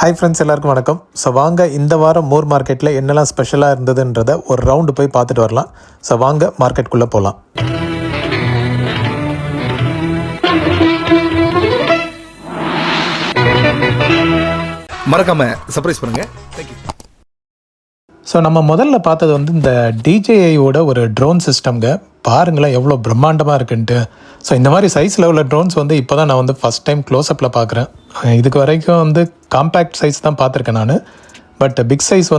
Hi friends, எல்லாருக்கும் வணக்கம். So வாங்க இந்த வாரம் மூர் மார்க்கெட்டில் என்னெல்லாம் ஸ்பெஷலாக இருந்ததுன்றதை ஒரு ரவுண்டு போய் பார்த்துட்டு வரலாம். ஸோ வாங்க மார்க்கெட்டுக்குள்ளே போகலாம். மறக்காம சர்ப்ரைஸ் பண்ணுங்க. தேங்க்யூ. ஸோ நம்ம முதல்ல பார்த்தது இந்த DJIயோட ஒரு ட்ரோன் சிஸ்டம்ங்க. பாருங்களேன் எவ்வளோ பிரம்மாண்டமாக இருக்குன்ட்டு. ஸோ இந்த மாதிரி சைஸில் உள்ள ட்ரோன்ஸ் இப்போ தான் நான் ஃபஸ்ட் டைம் க்ளோஸ்அப்பில் பார்க்குறேன். இதுக்கு வரைக்கும் காம்பேக்ட் சைஸ் தான் பார்த்துருக்கேன் நான். பட் பிக் சைஸ்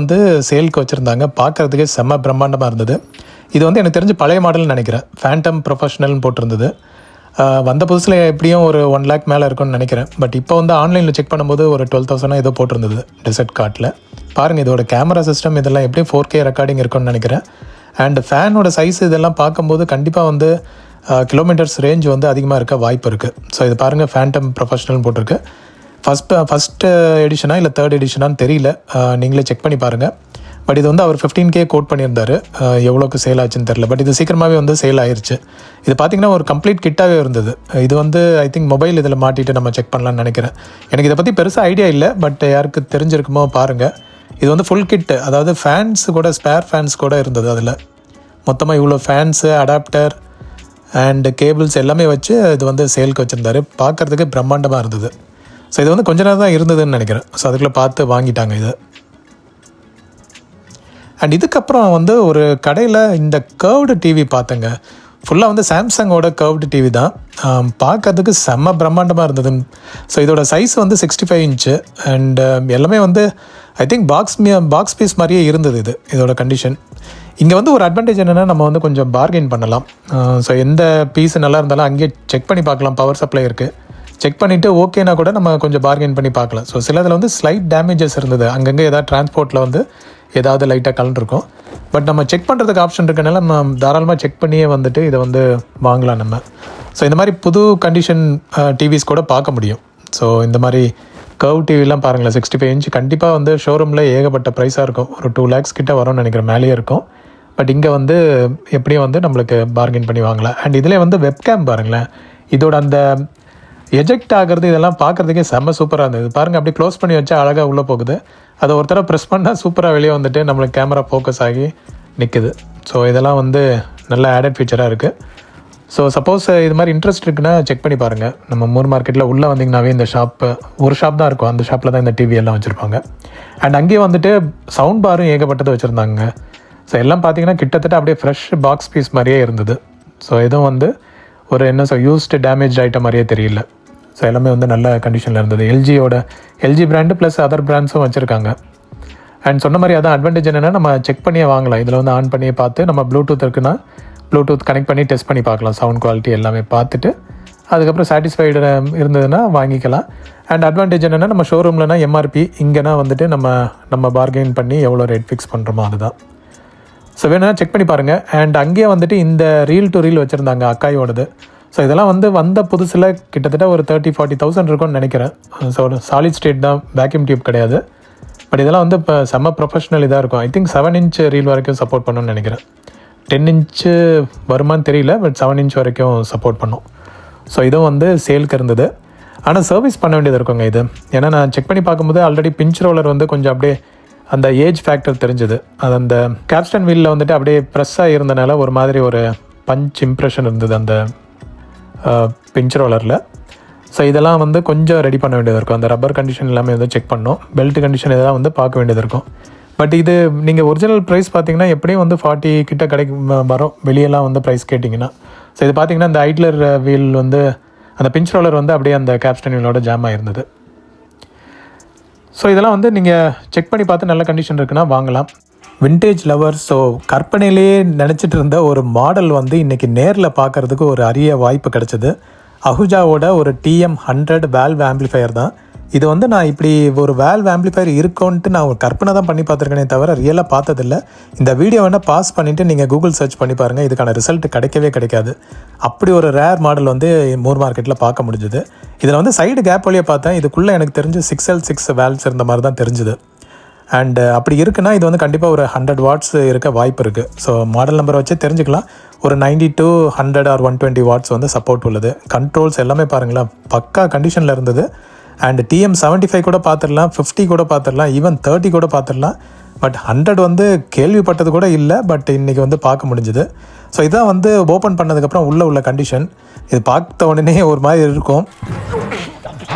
சேலுக்கு வச்சுருந்தாங்க. பார்க்குறதுக்கே செம்ம பிரம்மாண்டமாக இருந்தது. இது எனக்கு தெரிஞ்சு பழைய மாடல்னு நினைக்கிறேன். ஃபேண்டம் ப்ரொஃபஷ்னல்னு போட்டிருந்தது. வந்த புதுசில் எப்படியும் ஒரு 1 lakh மேலே இருக்கும்னு நினைக்கிறேன். பட் இப்போ ஆன்லைனில் செக் பண்ணும்போது ஒரு 12,000 ஏதோ போட்டிருந்தது டெசர்ட் கார்ட்டில். பாருங்கள், இதோட கேமரா சிஸ்டம் இதெல்லாம் எப்படியும் 4K ரெக்கார்டிங் இருக்கும்னு நினைக்கிறேன். அண்ட் ஃபேனோட சைஸ் இதெல்லாம் பார்க்கும்போது கண்டிப்பாக கிலோமீட்டர்ஸ் ரேஞ்ச் அதிகமாக இருக்க வாய்ப்பு இருக்குது. ஸோ இது பாருங்கள், ஃபேண்டம் ப்ரொஃபஷ்னல்னு போட்டிருக்கு. ஃபஸ்ட்டு எடிஷனா இல்லை தேர்ட் எடிஷனான்னு தெரியல, நீங்களே செக் பண்ணி பாருங்கள். பட் இது அவர் 15K கோட் பண்ணியிருந்தார். எவ்வளோக்கு சேல் ஆச்சுன்னு தெரில. பட் இது சீக்கிரமாகவே சேல் ஆயிடுச்சு. இது பார்த்திங்கன்னா ஒரு கம்ப்ளீட் கிட்டாகவே இருந்தது. இது ஐ திங்க் மொபைல் இதில் மாட்டிட்டு நம்ம செக் பண்ணலான்னு நினைக்கிறேன். எனக்கு இதை பற்றி பெருசாக ஐடியா இல்லை. பட் யாருக்கு தெரிஞ்சிருக்குமோ பாருங்கள். இது ஃபுல் கிட்டு, அதாவது ஃபேன்ஸ் கூட, ஸ்பேர் ஃபேன்ஸ் கூட இருந்தது. அதில் மொத்தமாக இவ்வளோ ஃபேன்ஸு, அடாப்டர் அண்டு கேபிள்ஸ் எல்லாமே வச்சு இது சேலுக்கு வச்சுருந்தாரு. பார்க்குறதுக்கு பிரம்மாண்டமாக இருந்தது. ஸோ இது கொஞ்ச நேரம் தான் இருந்ததுன்னு நினைக்கிறேன். ஸோ அதுக்குள்ளே பார்த்து வாங்கிட்டாங்க இது. அண்ட் இதுக்கப்புறம் ஒரு கடையில் இந்த கர்வ்டு டிவி பார்த்தேங்க. ஃபுல்லாக சாம்சங்கோட கர்வ்டு டிவி தான். பார்க்கறதுக்கு செம்ம பிரம்மாண்டமாக இருந்தது. ஸோ இதோட சைஸ் 65 இன்ச்சு. அண்ட் எல்லாமே ஐ திங்க் பாக்ஸ் பீஸ் மாதிரியே இருந்தது. இதோட கண்டிஷன். இங்கே ஒரு அட்வான்டேஜ் என்னென்னா, நம்ம கொஞ்சம் பார்கெயின் பண்ணலாம். ஸோ எந்த பீஸ் நல்லா இருந்தாலும் அங்கேயே செக் பண்ணி பார்க்கலாம். பவர் சப்ளை இருக்குது. செக் பண்ணிவிட்டு ஓகேனா கூட நம்ம கொஞ்சம் பார்கெயின் பண்ணி பார்க்கலாம். ஸோ சிலதில் ஸ்லைட் டேமேஜஸ் இருந்தது. அங்கங்கே ஏதாவது டிரான்ஸ்போர்ட்டில் ஏதாவது லைட்டாக கலந்துருக்கும். பட் நம்ம செக் பண்ணுறதுக்கு ஆப்ஷன் இருக்கனால நம்ம தாராளமாக செக் பண்ணியே இதை வாங்கலாம் நம்ம. ஸோ இந்த மாதிரி புது கண்டிஷன் டிவிஸ் கூட பார்க்க முடியும். ஸோ இந்த மாதிரி கர்வ் டிவிலாம் பாருங்களேன், 65 இன்ச். கண்டிப்பாக ஷோரூமில் ஏகப்பட்ட ப்ரைஸாக இருக்கும். ஒரு 2 lakhs கிட்ட வரும்னு நினைக்கிறேன், மேலேயே இருக்கும். பட் இங்கே எப்படியும் நம்மளுக்கு பார்கெயின் பண்ணி வாங்கலாம். அண்ட் இதில் வெப்கேம் பாருங்களேன். இதோட அந்த எஜெக்ட் ஆகிறது இதெல்லாம் பார்க்குறதுக்கே செம்ம சூப்பராக இருந்தது. பாருங்கள், அப்படியே க்ளோஸ் பண்ணி வச்சா அழகாக உள்ளே போகுது. அதை ஒரு தடவை ப்ரெஸ் பண்ணால் சூப்பராக வெளியே நம்மளுக்கு கேமரா ஃபோக்கஸ் ஆகி நிற்குது. ஸோ இதெல்லாம் நல்ல ஆடட் ஃபீச்சராக இருக்குது. ஸோ சப்போஸ் இது மாதிரி இன்ட்ரெஸ்ட் இருக்குன்னா செக் பண்ணி பாருங்கள். நம்ம மூர் மார்க்கெட்டில் உள்ளே வந்தீங்கன்னாவே இந்த ஒரு ஷாப் தான் இருக்கும். அந்த ஷாப்பில் தான் இந்த டிவி எல்லாம் வச்சுருப்பாங்க. அண்ட் அங்கேயே சவுண்ட் பாரும் ஏகப்பட்டது வச்சுருந்தாங்க. ஸோ எல்லாம் பார்த்தீங்கன்னா கிட்டத்தட்ட அப்படியே ஃப்ரெஷ் பாக்ஸ் பீஸ் மாதிரியே இருந்தது. ஸோ எதுவும் ஒரு யூஸ்டு டேமேஜ் ஐட்டம் மாதிரியே தெரியல. ஸோ எல்லாமே நல்ல கண்டிஷனில் இருந்தது. எல்ஜி பிராண்டு ப்ளஸ் அதர் பிராண்ட்ஸும் வச்சுருக்காங்க. அண்ட் சொன்ன மாதிரி அதான் அட்வான்டேஜ் என்னென்னா, நம்ம செக் பண்ணியே வாங்கலாம். இதில் ஆன் பண்ணியே பார்த்து, நம்ம ப்ளூடூத் இருக்குன்னா ப்ளூடூத் கனெக்ட் பண்ணி டெஸ்ட் பண்ணி பார்க்கலாம். சவுண்ட் குவாலிட்டி எல்லாமே பார்த்துட்டு அதுக்கப்புறம் சாட்டிஸ்ஃபைடு இருந்ததுன்னா வாங்கிக்கலாம். அண்ட் அட்வான்டேஜ் என்னென்னா, நம்ம ஷோரூம்லனா எம்ஆர்பி, இங்கேனா நம்ம பார்கெயின் பண்ணி எவ்வளோ ரேட் ஃபிக்ஸ் பண்ணுறோமோ அதுதான். ஸோ வேணும்னா செக் பண்ணி பாருங்கள். அண்ட் அங்கேயே இந்த ரீல் டு ரீல் வச்சுருந்தாங்க அக்காயோடது. ஸோ இதெல்லாம் வந்த புதுசில் கிட்டத்தட்ட ஒரு 30,000-40,000 இருக்கும்னு நினைக்கிறேன். ஸோ சாலிட் ஸ்டேட் தான், வேக்யூம் டியூப் கிடையாது. பட் இதெல்லாம் இப்போ செம்ம ப்ரொஃபஷ்னல் இதாக இருக்கும். ஐ திங்க் 7 inch ரீல் வரைக்கும் சப்போர்ட் பண்ணணும்னு நினைக்கிறேன். 10 inch வருமானு தெரியல. பட் 7 inch வரைக்கும் சப்போர்ட் பண்ணும். ஸோ இதுவும் சேலுக்கு இருந்தது. ஆனால் சர்வீஸ் பண்ண வேண்டியது இருக்குங்க இது. ஏன்னா நான் செக் பண்ணி பார்க்கும்போது ஆல்ரெடி பிஞ்ச் ரோலர் கொஞ்சம் அப்படியே அந்த ஏஜ் ஃபேக்டர் தெரிஞ்சுது. அது அந்த கேப்ஸ்டன் வீலில் அப்படியே ப்ரெஸ்ஸாக இருந்தனால ஒரு மாதிரி ஒரு பஞ்ச் இம்ப்ரெஷன் இருந்தது அந்த பிஞ்ச் ரோலரில். ஸோ இதெல்லாம் கொஞ்சம் ரெடி பண்ண வேண்டியது இருக்கும். அந்த ரப்பர் கண்டிஷன் எல்லாமே செக் பண்ணோம். பெல்ட் கண்டிஷன் இதெல்லாம் பார்க்க வேண்டியது இருக்கும். பட் இது நீங்கள் ஒரிஜினல் ப்ரைஸ் பார்த்தீங்கன்னா எப்படியும் 40 கிட்ட வரும் வெளியெல்லாம் ப்ரைஸ் கேட்டிங்கன்னா. ஸோ இது பார்த்தீங்கன்னா இந்த ஐட்லர் வீல் அந்த பிஞ்ச் ரோலர் அப்படியே அந்த கேப்ஸ்டன் வீலோட ஜாம் ஆகிருந்தது. ஸோ இதெல்லாம் நீங்கள் செக் பண்ணி பார்த்து நல்ல கண்டிஷன் இருக்குன்னா வாங்கலாம். Vintage lower. ஸோ கற்பனையிலேயே நினச்சிட்டு இருந்த ஒரு மாடல் இன்றைக்கி நேரில் பார்க்குறதுக்கு ஒரு அரிய வாய்ப்பு கிடச்சிது. அஹுஜாவோட ஒரு TM100 வேல்வ் ஆம்பிளிஃபையர் தான் இது. நான் இப்படி ஒரு வேல்வ் ஆம்பிளிஃபையர் இருக்கும்ன்ட்டு நான் ஒரு கற்பனை தான் பண்ணி பார்த்துருக்கேனே தவிர ரியலாக பார்த்ததில்லை. இந்த வீடியோ வேணால் பாஸ் பண்ணிவிட்டு நீங்கள் கூகுள் சர்ச் பண்ணி பாருங்கள். இதுக்கான ரிசல்ட் கிடைக்கவே கிடைக்காது. அப்படி ஒரு ரேர் மாடல் மூர் மார்க்கெட்டில் பார்க்க முடிஞ்சுது. இதில் சைடு கேப் வழியாக பார்த்தேன். இதுக்குள்ளே எனக்கு தெரிஞ்சு 6L6 வேல்வ்ஸ் இருந்த மாதிரி தான் தெரிஞ்சுது. அண்டு அப்படி இருக்குன்னா இது கண்டிப்பாக ஒரு 100 watts இருக்க வாய்ப்பு இருக்குது. ஸோ மாடல் நம்பரை வச்சு தெரிஞ்சுக்கலாம். ஒரு 90 to 100 or 120 watts சப்போர்ட் உள்ளது. கண்ட்ரோல்ஸ் எல்லாமே பாருங்களேன், பக்கா கண்டிஷனில் இருந்தது. அண்ட் TM75 கூட பார்த்துடலாம், 50 கூட பார்த்துடலாம், ஈவன் 30 கூட பார்த்துடலாம். பட் 100 வந்து கேள்விப்பட்டது கூட இல்லை, பட் இன்றைக்கி வந்து பார்க்க முடிஞ்சுது. ஸோ இதான் வந்து ஓப்பன் பண்ணதுக்கப்புறம் உள்ள கண்டிஷன். இது பார்த்த உடனே ஒரு மாதிரி இருக்கும்.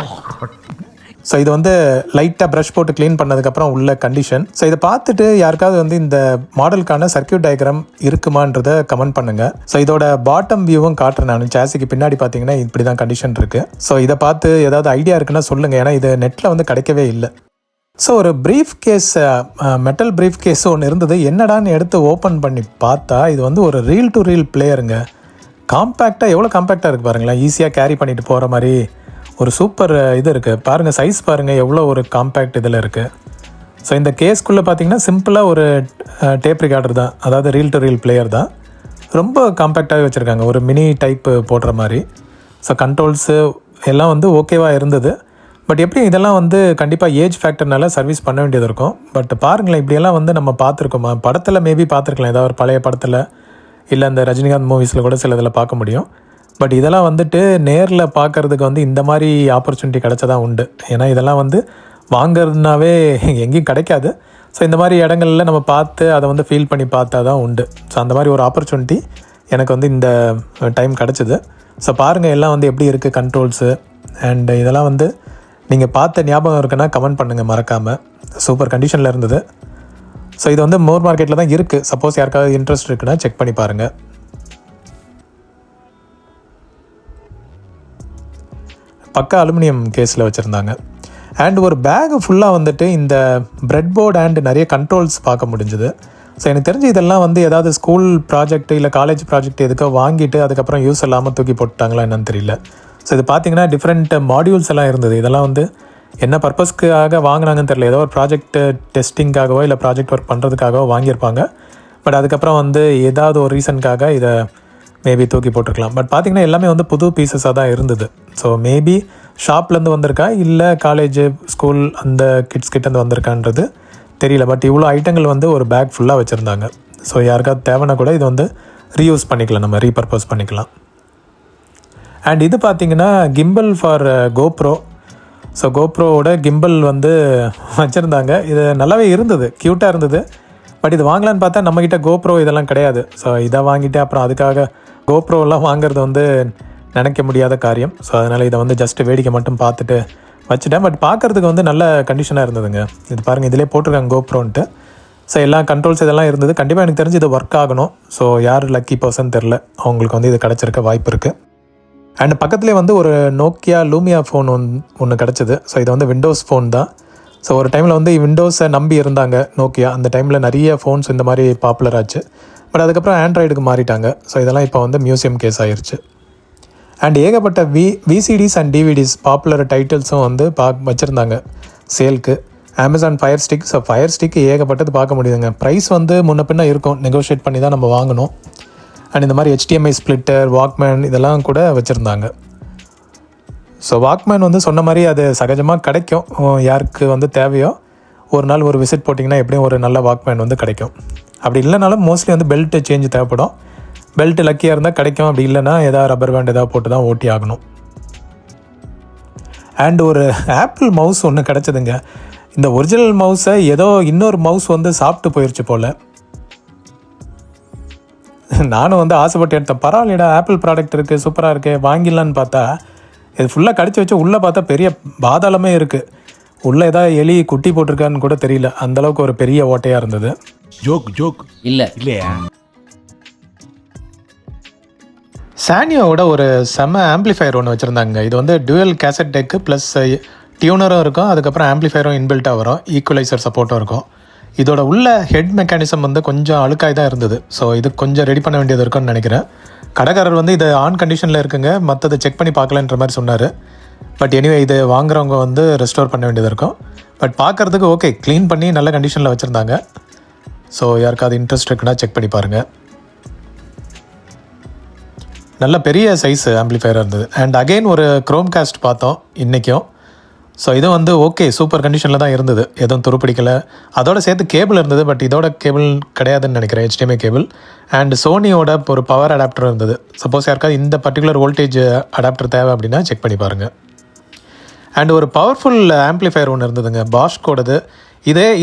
ஸோ இது வந்து லைட்டாக ப்ரஷ் போட்டு க்ளீன் பண்ணதுக்கப்புறம் உள்ள கண்டிஷன். ஸோ இதை பார்த்துட்டு யாருக்காவது வந்து இந்த மாடலுக்கான சர்க்யூட் டயக்ராம் இருக்குமான்றதை கமெண்ட் பண்ணுங்கள். ஸோ இதோட பாட்டம் வியூவும் காட்டுறேன் நான். சாசிக்கு பின்னாடி பார்த்தீங்கன்னா இப்படி தான் கண்டிஷன் இருக்குது. ஸோ இதை பார்த்து ஏதாவது ஐடியா இருக்குன்னா சொல்லுங்கள், ஏன்னா இது நெட்டில் வந்து கிடைக்கவே இல்லை. ஸோ ஒரு briefcase, metal briefcase ஒன்று இருந்தது. என்னடான்னு எடுத்து ஓப்பன் பண்ணி பார்த்தா இது வந்து ஒரு ரீல் டு ரீல் பிளேயருங்க. காம்பேக்டாக, எவ்வளோ காம்பேக்டாக இருக்குது பாருங்களேன். ஈஸியாக கேரி பண்ணிட்டு போகிற மாதிரி ஒரு சூப்பர் இது இருக்குது பாருங்கள். சைஸ் பாருங்கள் எவ்வளோ ஒரு காம்பேக்ட் இதில் இருக்குது. ஸோ இந்த கேஸ்க்குள்ளே பார்த்தீங்கன்னா சிம்பிளாக ஒரு டேப் ரிகார்டர் தான், அதாவது ரீல் டு ரீல் பிளேயர் தான். ரொம்ப காம்பேக்டாகவே வச்சுருக்காங்க, ஒரு மினி டைப்பு போடுற மாதிரி. ஸோ கண்ட்ரோல்ஸு எல்லாம் வந்து ஓகேவாக இருந்தது. பட் எப்படி இதெல்லாம் வந்து கண்டிப்பாக ஏஜ் ஃபேக்டர்னால சர்வீஸ் பண்ண வேண்டியது இருக்கும். பட் பாருங்களேன், இப்படியெல்லாம் வந்து நம்ம பார்த்துருக்கோமா? படத்தில் மேபி பார்த்துருக்கலாம், ஏதாவது ஒரு பழைய படத்தில், இல்லை இந்த ரஜினிகாந்த் மூவிஸில் கூட சில இதில் பார்க்க முடியும். பட் இதெல்லாம் வந்துட்டு நேரில் பார்க்குறதுக்கு வந்து இந்த மாதிரி ஆப்பர்ச்சுனிட்டி கிடச்சதான் உண்டு. ஏன்னா இதெல்லாம் வந்து வாங்கிறதுனாவே எங்கேயும் கிடைக்காது. ஸோ இந்த மாதிரி இடங்களில் நம்ம பார்த்து அதை வந்து ஃபீல் பண்ணி பார்த்தா தான் உண்டு. ஸோ அந்த மாதிரி ஒரு ஆப்பர்ச்சுனிட்டி எனக்கு வந்து இந்த டைம் கிடச்சிது. ஸோ பாருங்கள் எல்லாம் வந்து எப்படி இருக்குது கண்ட்ரோல்ஸு. அண்ட் இதெல்லாம் வந்து நீங்கள் பார்த்த ஞாபகம் இருக்குன்னா கமெண்ட் பண்ணுங்கள் மறக்காமல். சூப்பர் கண்டிஷனில் இருந்தது. ஸோ இது வந்து மோர் மார்க்கெட்டில் தான் இருக்குது. சப்போஸ் யாருக்காவது இன்ட்ரெஸ்ட் இருக்குன்னா செக் பண்ணி பாருங்கள். பக்கா அலுமினியம் கேஸில் வச்சுருந்தாங்க. அண்ட் ஒரு பேகு ஃபுல்லாக வந்துட்டு இந்த பிரெட் போர்டு அண்ட் நிறைய கண்ட்ரோல்ஸ் பார்க்க முடிஞ்சுது. ஸோ எனக்கு தெரிஞ்சு இதெல்லாம் வந்து ஏதாவது ஸ்கூல் ப்ராஜெக்ட் இல்லை காலேஜ் ப்ராஜெக்ட் எதுக்கோ வாங்கிட்டு அதுக்கப்புறம் யூஸ் இல்லாமல் தூக்கி போட்டாங்களா என்னன்னு தெரியல. ஸோ இது பார்த்திங்கன்னா டிஃப்ரெண்ட் மாடியூல்ஸ் எல்லாம் இருந்தது. இதெல்லாம் வந்து என்ன பர்பஸ்க்காக வாங்கினாங்கன்னு தெரியல. ஏதோ ஒரு ப்ராஜெக்ட் டெஸ்டிங்காகவோ இல்லை ப்ராஜெக்ட் ஒர்க் பண்ணுறதுக்காகவோ வாங்கியிருப்பாங்க. பட் அதுக்கப்புறம் வந்து ஏதாவது ஒரு ரீசனுக்காக இதை மேபி தூக்கி போட்டிருக்கலாம். பட் பார்த்திங்கன்னா எல்லாமே வந்து புது பீசஸாக தான் இருந்தது. ஸோ மேபி ஷாப்லேருந்து வந்திருக்கா இல்லை காலேஜு ஸ்கூல் அந்த கிட்ஸ் கிட்டேருந்து வந்திருக்கான்றது தெரியல. பட் இவ்வளோ ஐட்டங்கள் வந்து ஒரு பேக் ஃபுல்லாக வச்சுருந்தாங்க. ஸோ யாருக்காவது தேவைன்னா கூட இது வந்து ரீயூஸ் பண்ணிக்கலாம், நம்ம ரீபர்பஸ் பண்ணிக்கலாம். அண்ட் இது பார்த்திங்கன்னா கிம்பிள் ஃபார் கோப்ரோ. ஸோ கோப்ரோவோட கிம்பிள் வந்து வச்சுருந்தாங்க. இது நல்லாவே இருந்தது, க்யூட்டாக இருந்தது. பட் இது வாங்கலான்னு பார்த்தா நம்மக்கிட்ட கோப்ரோ இதெல்லாம் கிடையாது. ஸோ இதை வாங்கிட்டு அப்புறம் அதுக்காக கோப்ரோலாம் வாங்குறது வந்து நினைக்க முடியாத காரியம். ஸோ அதனால் இதை வந்து ஜஸ்ட்டு வேடிக்கை மட்டும் பார்த்துட்டு வச்சுட்டேன். பட் பார்க்குறதுக்கு வந்து நல்ல கண்டிஷனாக இருந்ததுங்க. இது பாருங்கள், இதிலே போட்டிருக்காங்க கோப்ரோன்ட்டு. ஸோ எல்லா கண்ட்ரோல்ஸ் இதெல்லாம் இருந்தது. கண்டிப்பாக எனக்கு தெரிஞ்சு இது ஒர்க் ஆகணும். ஸோ யார் லக்கி பர்சன் தெரில, அவங்களுக்கு வந்து இது கிடச்சிருக்க வாய்ப்பு இருக்குது. அண்ட் பக்கத்துலேயே வந்து ஒரு நோக்கியா லூமியா ஃபோன் ஒன்று கிடச்சிது. ஸோ இது வந்து விண்டோஸ் ஃபோன் தான். ஸோ ஒரு டைமில் வந்து விண்டோஸை நம்பி இருந்தாங்க நோக்கியா. அந்த டைமில் நிறைய ஃபோன்ஸ் இந்த மாதிரி பாப்புலர் ஆச்சு. பட் அதுக்கப்புறம் ஆண்ட்ராய்டுக்கு மாறிட்டாங்க. ஸோ இதெல்லாம் இப்போ வந்து மியூசியம் கேஸ் ஆகிருச்சு. அண்ட் ஏகப்பட்ட விசிடிஸ் அண்ட் டிவிடிஸ் பாப்புலர் டைட்டில்ஸும் வந்து வச்சுருந்தாங்க சேல்க்கு. Amazon fire stick. So fire stick ஏகப்பட்டது பார்க்க முடியுதுங்க. ப்ரைஸ் வந்து முன்ன பின்ன இருக்கும், நெகோஷியேட் பண்ணி தான் நம்ம வாங்கணும். அண்ட் இந்த மாதிரி HDMI ஸ்ப்ளிட்டர், வாக்மேன் இதெல்லாம் கூட வச்சுருந்தாங்க. ஸோ வாக்மேன் வந்து சொன்ன மாதிரி அது சகஜமாக கிடைக்கும். யாருக்கு வந்து தேவையோ ஒரு நாள் ஒரு விசிட் போட்டிங்கன்னா எப்படியும் ஒரு நல்ல வாக்மேன் வந்து கிடைக்கும். அப்படி இல்லைனாலும் மோஸ்ட்லி வந்து பெல்ட்டு சேஞ்சு தேவைப்படும். பெல்ட்டு லக்கியாக இருந்தால் கிடைக்கும், அப்படி இல்லைனா ஏதாவது ரப்பர் பேண்ட் ஏதாவது போட்டு தான் ஓட்டி ஆகணும். அண்ட் ஒரு ஆப்பிள் மவுஸ் ஒன்று கிடச்சிதுங்க. இந்த ஒரிஜினல் மவுஸை ஏதோ இன்னொரு மவுஸ் வந்து சாப்பிட்டு போயிடுச்சு போல். நானும் வந்து ஆசைப்பட்டு எடுத்தேன். பரவாயில்லடா, ஆப்பிள் ப்ராடக்ட் இருக்குது, சூப்பராக இருக்குது, வாங்கிடலான்னு பார்த்தா இது ஃபுல்லாக கடிச்சு வச்சு உள்ளே பார்த்தா பெரிய பாதாளமே இருக்குது. உள்ளே ஏதாவது எலி குட்டி போட்டிருக்கான்னு கூட தெரியல, அந்தளவுக்கு ஒரு பெரிய ஓட்டையாக இருந்தது. ஜோக் இல்லையா? சானியோட ஒரு செம்ம ஆம்ப்ளிஃபயர் ஒன்று வச்சுருந்தாங்க. இது வந்து டுவல் கேசட் டெக்கு ப்ளஸ் டியூனரும் இருக்கும், அதுக்கப்புறம் ஆம்ப்ளிஃபயரும் இன்பில்ட்டாக வரும், ஈக்குவலைசர் சப்போர்ட்டும் இருக்கும். இதோட உள்ள ஹெட் மெக்கானிசம் வந்து கொஞ்சம் அழுக்காய் தான் இருந்தது. ஸோ இது கொஞ்சம் ரெடி பண்ண வேண்டியது இருக்குன்னு நினைக்கிறேன். கடைக்காரர் வந்து இது ஆன் கண்டிஷனில் இருக்குங்க, மற்றதை செக் பண்ணி பார்க்கலன்ற மாதிரி சொன்னார். பட் எனிவே இது வாங்குறவங்க வந்து ரெஸ்டோர் பண்ண வேண்டியது இருக்கும். பட் பார்க்குறதுக்கு ஓகே, க்ளீன் பண்ணி நல்ல கண்டிஷனில் வச்சுருந்தாங்க. ஸோ யாருக்காவது இன்ட்ரெஸ்ட் இருக்குன்னா செக் பண்ணி பாருங்கள். நல்ல பெரிய சைஸ் ஆம்ப்ளிஃபயராக இருந்தது. அண்ட் அகெயின் ஒரு க்ரோம் காஸ்ட் பார்த்தோம் இன்றைக்கும். ஸோ இதுவும் வந்து ஓகே, சூப்பர் கண்டிஷனில் தான் இருந்தது, எதுவும் துருப்பிடிக்கலை. அதோட சேர்த்து கேபிள் இருந்தது, பட் இதோட கேபிள் கிடையாதுன்னு நினைக்கிறேன், HDMI கேபிள். அண்ட் சோனியோட ஒரு பவர் அடாப்டர் இருந்தது. சப்போஸ் யாருக்காவது இந்த பர்டிகுலர் வோல்டேஜ் அடாப்டர் தேவை அப்படின்னா செக் பண்ணி பாருங்கள். அண்ட் ஒரு பவர்ஃபுல் ஆம்ப்ளிஃபையர் ஒன்று இருந்ததுங்க, பாஷ்கோடது.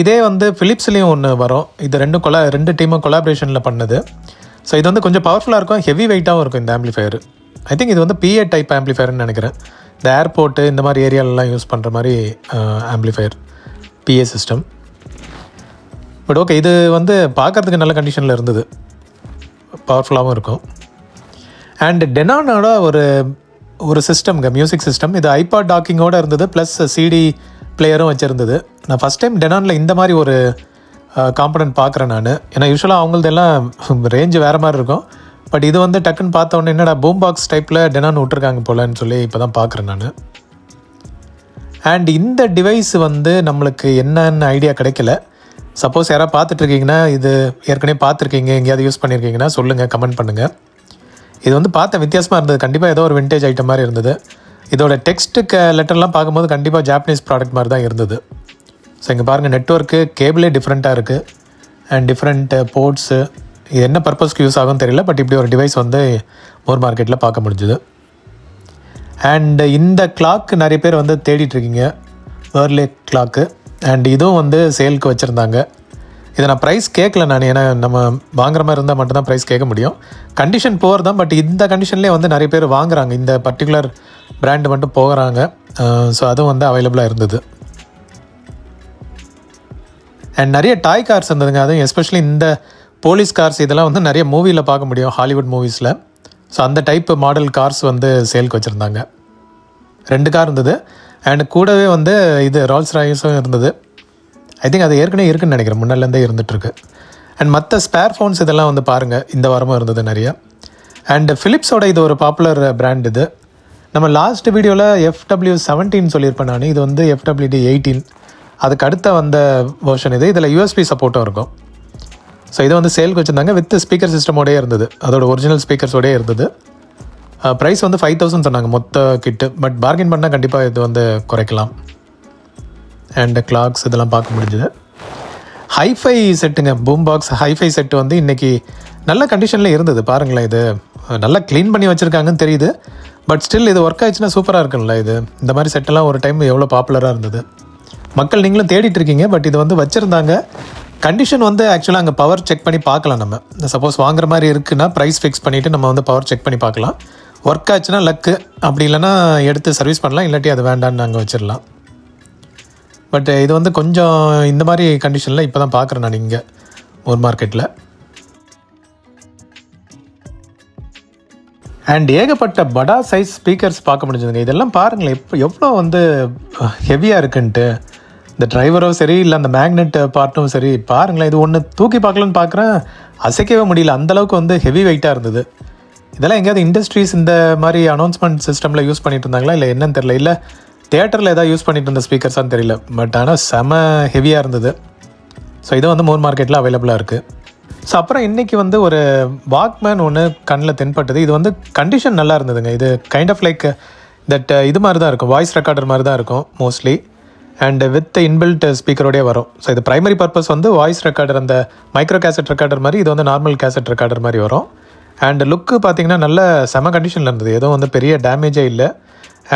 இதே வந்து ஃபிலிப்ஸ்லேயும் ஒன்று வரும். இது ரெண்டு டீமும் கொலாபரேஷனில் பண்ணது. ஸோ இது வந்து கொஞ்சம் பவர்ஃபுல்லாக இருக்கும், ஹெவி வெயிட்டாகவும் இருக்கும் இந்த ஆம்ப்ளிஃபையர். ஐ திங்க் இது வந்து PA டைப் ஆம்ப்ளிஃபையர்னு நினைக்கிறேன். இந்த ஏர்போர்ட்டு இந்த மாதிரி ஏரியாலலாம் யூஸ் பண்ணுற மாதிரி amplifier, PA system. But okay, இது வந்து பார்க்குறதுக்கு நல்ல கண்டிஷனில் இருந்தது, பவர்ஃபுல்லாகவும் இருக்கும். அண்ட் டெனானோட ஒரு சிஸ்டம்ங்க, மியூசிக் சிஸ்டம். இது ஐபாட் டாக்கிங்கோடு இருந்தது, ப்ளஸ் CD பிளேயரும் வச்சுருந்தது. நான் ஃபஸ்ட் டைம் டெனானில் இந்த மாதிரி ஒரு காம்பனண்ட் பார்க்குறேன் நான். ஏன்னா யூஸ்வலாக அவங்களதெல்லாம் ரேஞ்சு வேறு மாதிரி இருக்கும். பட் இது வந்து டக்குன்னு பார்த்த உடனே என்னடா பூம் பாக்ஸ் டைப்பில் டெனான் விட்ருக்காங்க போலன்னு சொல்லி இப்போ தான் பார்க்குறேன் நான். அண்ட் இந்த டிவைஸ் வந்து நம்மளுக்கு என்னென்ன ஐடியா கிடைக்கல. சப்போஸ் யாராவது பார்த்துட்ருக்கீங்கன்னா, இது ஏற்கனவே பார்த்துருக்கீங்க, எங்கேயாவது யூஸ் பண்ணியிருக்கீங்கன்னா சொல்லுங்கள், கமெண்ட் பண்ணுங்கள். இது வந்து பார்த்த வித்தியாசமாக இருந்தது, கண்டிப்பாக ஏதோ ஒரு விண்டேஜ் ஐட்டம் மாதிரி இருந்தது. இதோட டெக்ஸ்ட்டுக்கு லெட்டர்லாம் பார்க்கும்போது கண்டிப்பாக ஜாப்பனீஸ் ப்ராடக்ட் மாதிரி தான் இருந்தது. ஸோ இங்கே பாருங்கள், நெட்வொர்க்கு கேபிளே டிஃப்ரெண்ட்டாக இருக்குது அண்ட் டிஃப்ரெண்ட் போர்ட்ஸு. இது என்ன பர்பஸ்க்கு யூஸ் ஆகும்னு தெரியல, பட் இப்படி ஒரு டிவைஸ் வந்து மோர் மார்க்கெட்டில் பார்க்க முடிஞ்சுது. அண்ட் இந்த கிளாக்கு நிறைய பேர் வந்து தேடிட்டுருக்கீங்க, வேர்லே கிளாக்கு. அண்ட் இதுவும் வந்து சேலுக்கு வச்சுருந்தாங்க. இதை நான் ப்ரைஸ் கேட்கல நான், ஏன்னா நம்ம வாங்குற மாதிரி இருந்தால் மட்டும்தான் ப்ரைஸ் கேட்க முடியும். கண்டிஷன் போர் தான், பட் இந்த கண்டிஷன்லேயே வந்து நிறைய பேர் வாங்குறாங்க, இந்த பர்டிகுலர் பிராண்டு மட்டும் போகிறாங்க. ஸோ அதுவும் வந்து அவைலபிளாக இருந்தது. அண்ட் நிறைய டாய் கார்ஸ் இருந்ததுங்க, அதுவும் எஸ்பெஷலி இந்த போலீஸ் கார்ஸ் இதெல்லாம் வந்து நிறைய மூவியில் பார்க்க முடியும், ஹாலிவுட் மூவிஸில். ஸோ அந்த டைப் மாடல் கார்ஸ் வந்து சேலுக்கு வச்சுருந்தாங்க. 2 கார் இருந்தது. அண்ட் கூடவே வந்து இது ரால்ஸ் ராய்ஸும் இருந்தது. ஐ திங்க் அது ஏற்கனவே இருக்குன்னு நினைக்கிறேன், முன்னாடிலேருந்தே இருந்துகிட்ருக்கு. அண்ட் மற்ற ஸ்பேர் ஃபோன்ஸ் இதெல்லாம் வந்து பாருங்கள், இந்த வாரமும் இருந்தது நிறைய. அண்ட் ஃபிலிப்ஸோட இது ஒரு பாப்புலர் பிராண்ட். இது நம்ம லாஸ்ட் வீடியோவில் FW17 சொல்லியிருப்பேன் நான். இது வந்து FWD18, அதுக்கு அடுத்த வந்த வெர்ஷன் இது. இதில் USB சப்போர்ட்டும் இருக்கும். ஸோ இது வந்து சேலுக்கு வச்சுருந்தாங்க, வித் ஸ்பீக்கர் சிஸ்டமோடய இருந்தது, அதோட ஒரிஜினல் ஸ்பீக்கர்ஸோடய இருந்தது. ப்ரைஸ் வந்து 5000 சொன்னாங்க மொத்த கிட்டு. பட் பார்கெயின் பண்ணால் கண்டிப்பாக இது வந்து குறைக்கலாம். அண்ட் கிளாக்ஸ் இதெல்லாம் பார்க்க முடிஞ்சுது. ஹைஃபை செட்டுங்க, பூம் பாக்ஸ் ஹைஃபை செட்டு வந்து இன்றைக்கி நல்ல கண்டிஷனில் இருந்தது. பாருங்களேன், இது நல்லா க்ளீன் பண்ணி வச்சுருக்காங்கன்னு தெரியுது. பட் ஸ்டில் இது ஒர்க் ஆயிடுச்சுன்னா சூப்பராக இருக்கும்ல. இது இந்த மாதிரி செட்டெல்லாம் ஒரு டைம் எவ்வளோ பாப்புலராக இருந்தது, மக்கள் நீங்களும் தேடிட்டு இருக்கீங்க. பட் இது வந்து வச்சுருந்தாங்க. கண்டிஷன் வந்து ஆக்சுவலாக அங்கே பவர் செக் பண்ணி பார்க்கலாம். நம்ம சப்போஸ் வாங்குற மாதிரி இருக்குன்னா ப்ரைஸ் ஃபிக்ஸ் பண்ணிவிட்டு நம்ம வந்து பவர் செக் பண்ணி பார்க்கலாம். ஒர்க் ஆச்சுன்னா லக்கு, அப்படி இல்லைன்னா எடுத்து சர்வீஸ் பண்ணலாம், இல்லாட்டி அது வேண்டான்னு நாங்கள் வச்சிடலாம். பட் இது வந்து கொஞ்சம் இந்த மாதிரி கண்டிஷனில் இப்போ தான் பார்க்குறேன் நான் இங்கே ஒரு மார்க்கெட்டில். அண்ட் ஏகப்பட்ட படா சைஸ் ஸ்பீக்கர்ஸ் பார்க்க முடிஞ்சதுங்க. இதெல்லாம் பாருங்களேன், எவ்வளோ வந்து ஹெவியாக இருக்குன்ட்டு. இந்த டிரைவரும் சரி, இல்லை அந்த மேக்னெட் பார்ட்டும் சரி, பாருங்களேன். இது ஒன்று தூக்கி பார்க்கலான்னு பார்க்குறேன், அசைக்கவே முடியல, அந்தளவுக்கு வந்து ஹெவி வெயிட்டாக இருந்தது. இதெல்லாம் எங்கேயாவது இண்டஸ்ட்ரீஸ் இந்த மாதிரி அனௌன்ஸ்மெண்ட் சிஸ்டமில் யூஸ் பண்ணிட்டு இருந்தாங்களா இல்லை என்னன்னு தெரியல, இல்லை தியேட்டரில் ஏதாவது யூஸ் பண்ணிட்டு இருந்த ஸ்பீக்கர்ஸான்னு தெரியல. பட் ஆனால் செம ஹெவியாக இருந்தது. ஸோ இது வந்து மோர் மார்க்கெட்டில் அவைலபிளாக இருக்குது. ஸோ அப்புறம் இன்றைக்கி வந்து ஒரு வாக்மேன் ஒன்று கண்ணில் தென்பட்டது. இது வந்து கண்டிஷன் நல்லா இருந்ததுங்க. இது கைண்ட் ஆஃப் லைக் தட் இது மாதிரி தான் இருக்கும், வாய்ஸ் ரெக்கார்டர் மாதிரி தான் இருக்கும் மோஸ்ட்லி. அண்ட் வித் இன்பில்ட் ஸ்பீக்கரோடய வரும். ஸோ இது ப்ரைமரி பர்பஸ் வந்து வாய்ஸ் ரெக்கார்டர், அந்த மைக்ரோ கேசட் ரெக்கார்டர் மாதிரி. இது வந்து நார்மல் கேசட் ரெக்கார்டர் மாதிரி வரும். அண்ட் லுக்கு பார்த்திங்கன்னா நல்ல செம கண்டிஷனில் இருந்தது, எதுவும் வந்து பெரிய டேமேஜே இல்லை.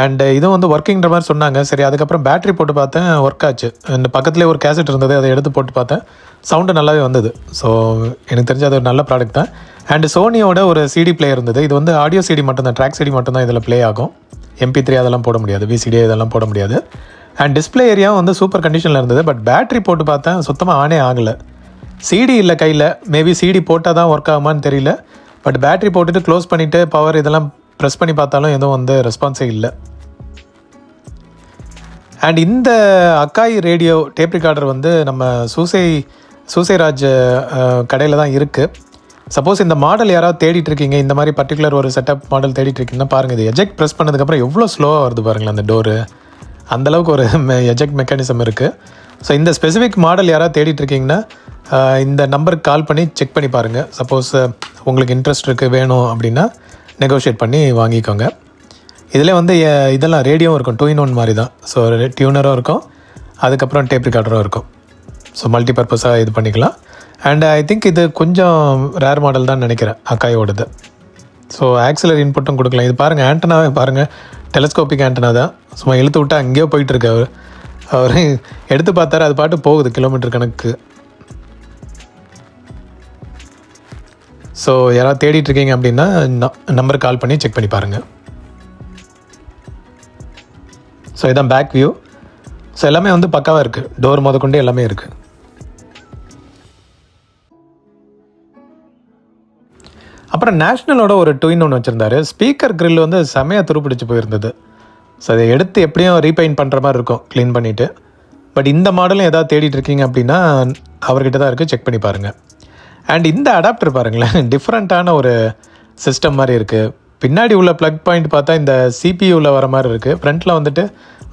அண்ட் இதுவும் வந்து ஒர்க்கிங்கிற மாதிரி சொன்னாங்க. சரி, அதுக்கப்புறம் பேட்ரி போட்டு பார்த்தேன், ஒர்க் ஆச்சு. அண்ட் பக்கத்துலேயே ஒரு கேசட் இருந்தது, அதை எடுத்து போட்டு பார்த்தேன், சவுண்டு நல்லாவே வந்தது. ஸோ எனக்கு தெரிஞ்ச அது ஒரு நல்ல ப்ராடக்ட் தான். அண்ட் சோனியோட ஒரு CD பிளேயர் இருந்தது. இது வந்து ஆடியோ CD மட்டும்தான், ட்ராக் CD மட்டும்தான் இதில் ப்ளே ஆகும். MP3 அதெல்லாம் போட முடியாது, VCD இதெல்லாம் போட முடியாது. அண்ட் டிஸ்பிளே ஏரியாவும் வந்து சூப்பர் கண்டிஷனில் இருந்தது. பட் பேட்ரி போட்டு பார்த்தேன், சுத்தமாக ஆனே ஆகலை. CD இல்லை கையில், மேபி CD போட்டால் தான் ஒர்க் ஆகுமான்னு தெரியல. பட் பேட்ரி போட்டுட்டு க்ளோஸ் பண்ணிவிட்டு பவர் இதெல்லாம் ப்ரெஸ் பண்ணி பார்த்தாலும் எதுவும் வந்து ரெஸ்பான்ஸே இல்லை. அண்ட் இந்த அக்காய் ரேடியோ டேப் ரெக்கார்டர் வந்து நம்ம சூசைராஜ் கடையில் தான் இருக்குது. சப்போஸ் இந்த மாடல் யாராவது தேடிட்டுருக்கீங்க, இந்த மாதிரி பர்டிகுலர் ஒரு செட்டப் மாடல் தேடிட்டுருக்கீங்கன்னா பாருங்கள். இது எஜெக்ட் ப்ரெஸ் பண்ணதுக்கப்புறம் எவ்வளோ ஸ்லோவாக வருது பாருங்களேன் அந்த டோரு, அந்தளவுக்கு ஒரு எஜெக்ட் மெக்கானிசம் இருக்குது. ஸோ இந்த ஸ்பெசிஃபிக் மாடல் யாராவது தேடிட்டுருக்கீங்கன்னா இந்த நம்பருக்கு கால் பண்ணி செக் பண்ணி பாருங்கள். சப்போஸ் உங்களுக்கு இன்ட்ரெஸ்ட் இருக்குது, வேணும் அப்படின்னா நெகோஷியேட் பண்ணி வாங்கிக்கோங்க. இதில் வந்து இதெல்லாம் ரேடியோவும் இருக்கும், 2-in-1 மாதிரி தான். ஸோ டியூனரும் இருக்கும், அதுக்கப்புறம் டேப் ரெக்கார்டரும் இருக்கும். ஸோ மல்டி பர்பஸாக இது பண்ணிக்கலாம். அண்ட் ஐ திங்க் இது கொஞ்சம் ரேர் மாடல் தான் நினைக்கிறேன் அக்காயோடது. ஸோ ஆக்சிலரி இன்புட்டும் கொடுக்கலாம். இது பாருங்கள், ஆண்டனாவே பாருங்கள், டெலஸ்கோபிக் ஆண்டனா தான், சும்மா இழுத்து விட்டு அங்கேயோ போயிட்டுருக்கு. அவர் எடுத்து பார்த்தாரு, அது பாட்டு போகுது கிலோமீட்டர் கணக்கு. ஸோ யாராவது தேடிட்டுருக்கீங்க அப்படின்னா நம்பருக்கு கால் பண்ணி செக் பண்ணி பாருங்கள். ஸோ இதான் பேக் வியூ. ஸோ எல்லாமே வந்து பக்காவாக இருக்குது, டோர் முதற்கொண்டு எல்லாமே இருக்குது. அப்புறம் நேஷ்னலோட ஒரு ட்வின் ஒன்று வச்சுருந்தாரு. ஸ்பீக்கர் கிரில் வந்து செமையாக துருப்பிடிச்சு போயிருந்தது. ஸோ அதை எடுத்து எப்படியும் ரீபெயிண்ட் பண்ணுற மாதிரி இருக்கும் க்ளீன் பண்ணிவிட்டு. பட் இந்த மாடலும் எதாவது தேடிட்டு இருக்கீங்க அப்படின்னா அவர்கிட்ட தான் இருக்குது, செக் பண்ணி பாருங்கள். அண்ட் இந்த அடாப்டர் பாருங்களேன், டிஃப்ரெண்ட்டான ஒரு சிஸ்டம் மாதிரி இருக்குது. பின்னாடி உள்ள ப்ளக் பாயிண்ட் பார்த்தா இந்த சிபியூவில் வர மாதிரி இருக்குது, ஃப்ரண்ட்டில் வந்துட்டு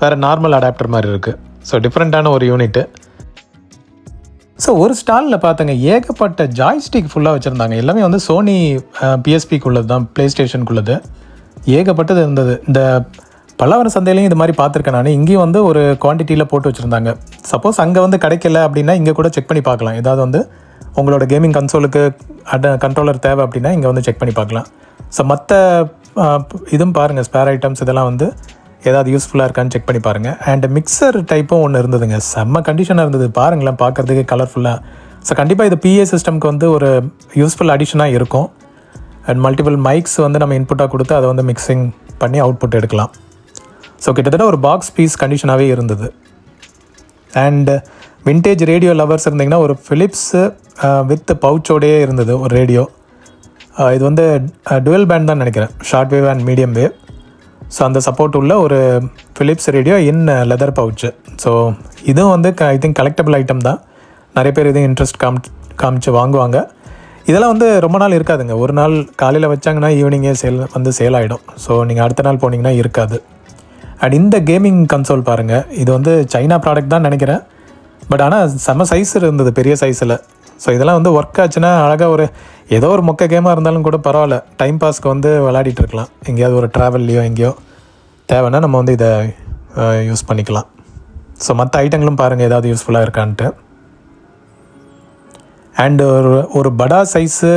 வேறு நார்மல் அடாப்டர் மாதிரி இருக்குது. ஸோ டிஃப்ரெண்ட்டான ஒரு யூனிட்டு. ஸோ ஒரு ஸ்டாலில் பார்த்தங்க ஏகப்பட்ட ஜாய்ஸ்டிக் ஃபுல்லாக வச்சுருந்தாங்க. எல்லாமே வந்து சோனி பிஎஸ்பிக்குள்ளது தான், ப்ளே ஸ்டேஷனுக்குள்ளது. ஏகப்பட்டது இருந்தது. இந்த பல்லவர சந்தையிலையும் இது மாதிரி பார்த்துருக்கேன் நான். இங்கேயும் வந்து ஒரு குவான்டிட்டியில் போட்டு வச்சுருந்தாங்க. சப்போஸ் அங்கே வந்து கிடைக்கல அப்படின்னா இங்கே கூட செக் பண்ணி பார்க்கலாம். ஏதாவது வந்து உங்களோட கேமிங் கன்சோலுக்கு கண்ட்ரோலர் தேவை அப்படின்னா இங்கே வந்து செக் பண்ணி பார்க்கலாம். ஸோ மற்ற இதுவும் பாருங்கள், ஸ்பேர் ஐட்டம்ஸ் இதெல்லாம் வந்து ஏதாவது யூஸ்ஃபுல்லாக இருக்கான்னு செக் பண்ணி பாருங்கள். அண்ட் மிக்சர் டைப்பும் ஒன்று இருந்ததுங்க, செம்ம கண்டிஷனாக இருந்தது பாருங்களேன், பார்க்குறதுக்கு கலர்ஃபுல்லாக. ஸோ கண்டிப்பாக இது பிஏ சிஸ்டம்க்கு வந்து ஒரு யூஸ்ஃபுல் அடிஷனாக இருக்கும். அண்ட் மல்டிபிள் மைக்ஸ் வந்து நம்ம இன்புட்டாக கொடுத்து அதை வந்து மிக்சிங் பண்ணி அவுட்புட் எடுக்கலாம். ஸோ கிட்டத்தட்ட ஒரு பாக்ஸ் பீஸ் கண்டிஷனாகவே இருந்தது. அண்ட் விண்டேஜ் ரேடியோ லவர்ஸ் இருந்தீங்கன்னா ஒரு ஃபிலிப்ஸு வித் பவுச்சோடையே இருந்தது ஒரு ரேடியோ. இது வந்து டுவெல் பேண்ட் தான் நினைக்கிறேன், short wave and medium wave. So அந்த சப்போர்ட் உள்ள ஒரு ஃபிலிப்ஸ் ரேடியோ இன் லெதர் பவுச்சு. ஸோ இதுவும் வந்து ஐ திங்க் கலெக்டபிள் ஐட்டம் தான். நிறைய பேர் இதையும் இன்ட்ரெஸ்ட் காமிச்சு வாங்குவாங்க. இதெல்லாம் வந்து ரொம்ப நாள் இருக்காதுங்க. ஒரு நாள் காலையில் வச்சாங்கன்னா ஈவினிங்கே சேல் ஆகிடும். ஸோ நீங்கள் அடுத்த நாள் போனீங்கன்னா இருக்காது. அண்ட் இந்த கேமிங் கன்சோல் பாருங்கள், இது வந்து சைனா ப்ராடக்ட் தான் நினைக்கிறேன். பட் ஆனால் செம்ம சைஸ் இருந்தது, பெரிய சைஸில். ஸோ இதெல்லாம் வந்து ஒர்க் ஆச்சுன்னா அழகாக ஒரு ஏதோ ஒரு மொக்க கேமாக இருந்தாலும் கூட பரவாயில்ல, டைம் பாஸ்க்கு வந்து விளையாடிட்டு இருக்கலாம். எங்கேயாவது ஒரு ட்ராவல்லையோ எங்கேயோ தேவைன்னா நம்ம வந்து இதை யூஸ் பண்ணிக்கலாம். ஸோ மற்ற ஐட்டங்களும் பாருங்கள் ஏதாவது யூஸ்ஃபுல்லாக இருக்கான்ட்டு. அண்டு ஒரு படா சைஸு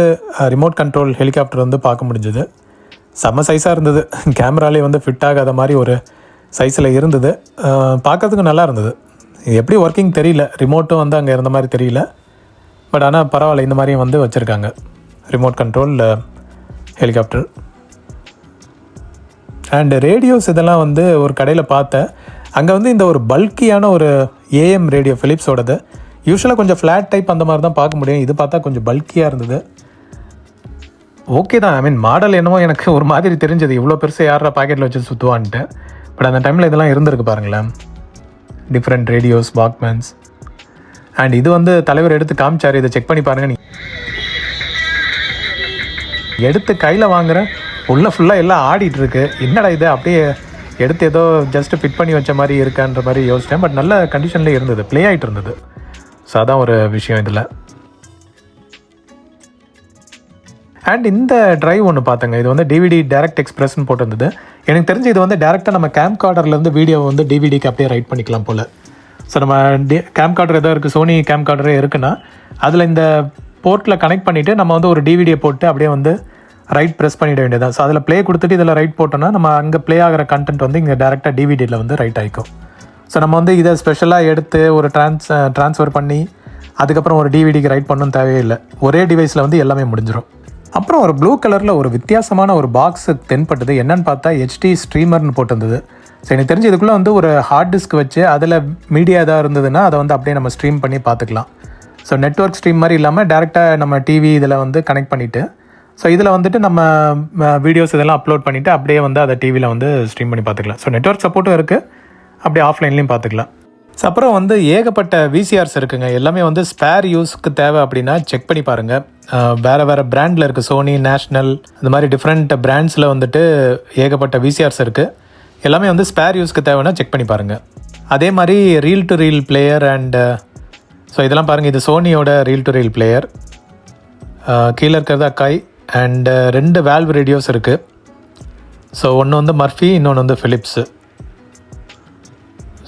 ரிமோட் கண்ட்ரோல் ஹெலிகாப்டர் வந்து பார்க்க முடிஞ்சுது. செம்ம சைஸாக இருந்தது, கேமராலே வந்து ஃபிட் ஆகாத மாதிரி ஒரு சைஸில் இருந்தது. பார்க்குறதுக்கு நல்லா இருந்தது. இது எப்படி ஒர்க்கிங் தெரியல, ரிமோட்டும் வந்து அங்கே இருந்த மாதிரி தெரியல. பட் ஆனால் பரவாயில்ல, இந்த மாதிரியும் வந்து வச்சுருக்காங்க remote control helicopter. And radios இதெல்லாம் வந்து ஒரு கடையில் பார்த்தேன். அங்கே வந்து இந்த ஒரு பல்கியான ஒரு ஏஎம் ரேடியோ ஃபிலிப்ஸோடது. யூஸ்வலாக கொஞ்சம் ஃப்ளாட் டைப் அந்த மாதிரி தான் பார்க்க முடியும். இது பார்த்தா கொஞ்சம் பல்கியாக இருந்தது. ஓகே தான், ஐ மீன் மாடல் என்னவோ எனக்கு ஒரு மாதிரி தெரிஞ்சது, இவ்வளோ பெருசு யாரா பாக்கெட்டில் வச்சு சுற்றுவான்ட்டு. பட் அந்த டைமில் இதெல்லாம் இருந்திருக்கு பாருங்களேன், டிஃப்ரெண்ட் ரேடியோஸ், வாக்மேன்ஸ். அண்ட் இது வந்து தலைவர் எடுத்து காமிச்சார், இதை செக் பண்ணி பாருங்கள். நீ எடுத்து கையில் வாங்குற உள்ள ஃபுல்லாக எல்லாம் ஆடிட்டுருக்கு. என்னடா இது அப்படியே எடுத்து ஏதோ ஜஸ்ட்டு ஃபிட் பண்ணி வச்ச மாதிரி இருக்கான்ற மாதிரி யோசித்தேன். பட் நல்ல கண்டிஷனில் இருந்தது, ப்ளே ஆகிட்டு இருந்தது. ஸோ அதான் ஒரு விஷயம் இதில். அண்ட் இந்த ட்ரைவ் ஒன்று பார்த்தேங்க, இது வந்து டிவிடி டைரக்ட் எக்ஸ்பிரஸ்ன்னு போட்டிருந்தது. எனக்கு தெரிஞ்சு இது வந்து டேரெக்டாக நம்ம கேம் கார்டர்லேருந்து வீடியோ வந்து டிவிடிக்கு அப்படியே ரைட் பண்ணிக்கலாம் போல். ஸோ நம்ம கேம் கார்டர் எதோ இருக்குது, சோனி கேம் கார்டரே இருக்குன்னா அதில் இந்த போர்ட்டில் கனெக்ட் பண்ணிவிட்டு நம்ம வந்து ஒரு டிவிடியை போட்டு அப்படியே வந்து ரைட் ப்ரெஸ் பண்ணிட வேண்டியதான். ஸோ அதில் ப்ளே கொடுத்துட்டு இதில் ரைட் போட்டோன்னா நம்ம அங்கே ப்ளே ஆகிற கண்டென்ட் வந்து இங்கே டேரெக்டாக டிவிடியில் வந்து ரைட் ஆகிக்கும். ஸோ நம்ம வந்து இதை ஸ்பெஷலாக எடுத்து ஒரு ட்ரான்ஸ்ஃபர் பண்ணி அதுக்கப்புறம் ஒரு டிவிடிக்கு ரைட் பண்ணணும்னு தேவையில்லை, ஒரே டிவைஸில் வந்து எல்லாமே முடிஞ்சிடும். அப்புறம் ஒரு ப்ளூ கலரில் ஒரு வித்தியாசமான ஒரு பாக்ஸு தென்பட்டது. என்னன்னு பார்த்தா ஹெச்டி ஸ்ட்ரீமர்னு போட்டிருந்தது. ஸோ எனக்கு தெரிஞ்சு இதுக்குள்ளே வந்து ஒரு ஹார்ட் டிஸ்க் வச்சு அதில் மீடியா எதாவது இருந்ததுன்னா அதை வந்து அப்படியே நம்ம ஸ்ட்ரீம் பண்ணி பார்த்துக்கலாம். ஸோ நெட்வொர்க் ஸ்ட்ரீம் மாதிரி இல்லாமல் டேரெக்டாக நம்ம டிவி இதில் வந்து கனெக்ட் பண்ணிவிட்டு, ஸோ இதில் வந்துட்டு நம்ம வீடியோஸ் இதெல்லாம் அப்லோட் பண்ணிவிட்டு அப்படியே வந்து அதை டிவியில் வந்து ஸ்ட்ரீம் பண்ணி பார்த்துக்கலாம். ஸோ நெட்வொர்க் சப்போர்ட்டும் இருக்குது, அப்படியே ஆஃப்லைன்லேயும் பார்த்துக்கலாம். ஸோ அப்புறம் வந்து ஏகப்பட்ட விசிஆர்ஸ் இருக்குங்க. எல்லாமே வந்து ஸ்பேர் யூஸ்க்கு தேவை அப்படின்னா செக் பண்ணி பாருங்கள். வேறு வேறு பிராண்டில் இருக்குது, சோனி, நேஷ்னல், இந்த மாதிரி டிஃப்ரெண்ட் பிராண்ட்ஸில் வந்துட்டு ஏகப்பட்ட விசிஆர்ஸ் இருக்குது. எல்லாமே வந்து ஸ்பேர் யூஸ்க்கு தேவைன்னா செக் பண்ணி பாருங்கள். அதே மாதிரி reel to reel player and so இதெல்லாம் பாருங்கள், இது சோனியோட ரீல் டு ரீல் பிளேயர். கீழே இருக்கிறது அக்காய். அண்டு 2 வேல்வ் ரேடியோஸ் இருக்குது. ஸோ ஒன்று வந்து மர்ஃபி, இன்னொன்று வந்து Philips.